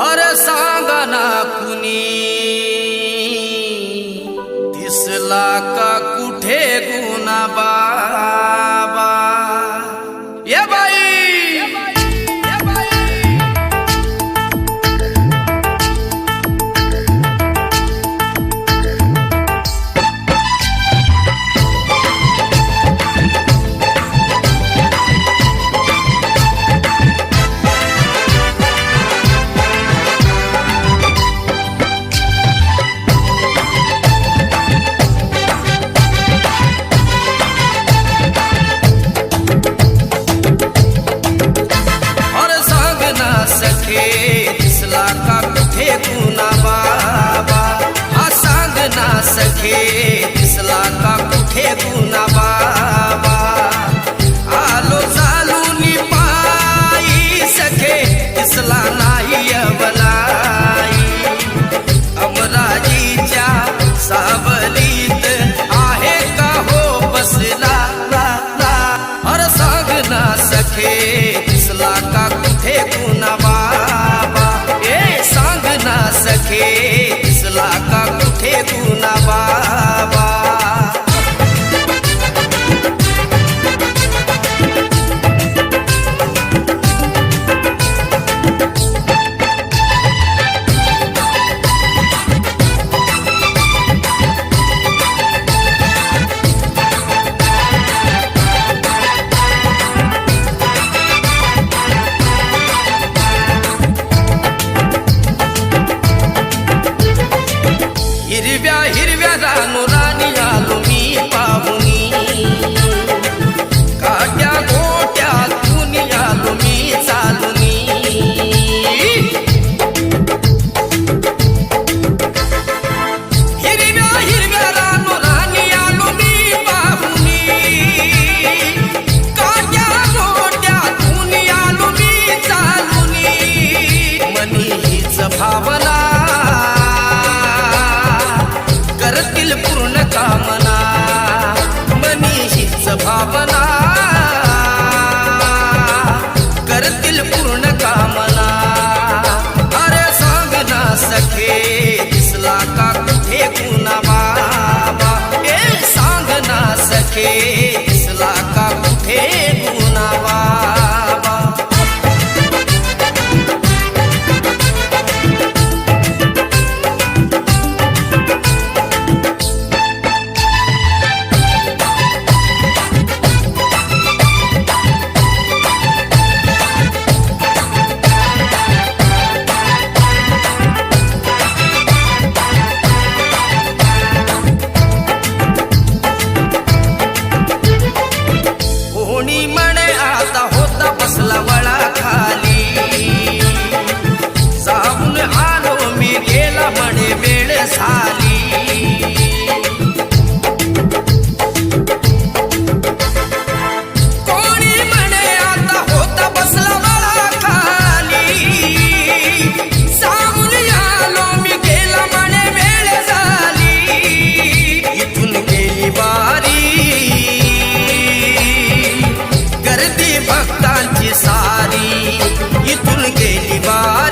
अरे सांगा ना कुणी दिसला का कुठे गुना बाबा ये बाई दिसला का कुठे गुना बाबा हा सांग ना सखे दिसला का कुठे गुना बाबा आलो चालूनी पायी सखे दिसला नाही अवलाई अमराजीच्या सावलीत आहे का हो बसला अरे सांग ना सखे दिसला का कुठे गुना सखे दिसला का कुठे गुना बाबा हिरव्या हिरव्या रानुरानी आलो मी पाहुनी काट्या गोट्या तुनी आलो मी चालूनी हिरव्या हिरव्या रानुरानी आलो मी पाहुनी काट्या गोट्या तुनी आलो मी चालूनी मनी हीच भावना करतील पूर्ण कामना मनी हीच भावना करतील पूर्ण कामना अरे सांग ना सखे दिसला का कुठे गुना बाबा ए सांग ना सखे दिसला का कुठे गुना बाबा कोणी म्हणे आता होता बसला वळा खाली जाऊन आलो मी गेला म्हणे वेळ झाली कोणी म्हणे आता होता बसला वळा खाली जाऊन आलो मी गेला म्हणे वेळ झाली इथून गेली बारी गर्दी भक्तांची सारी इथून गेली बारी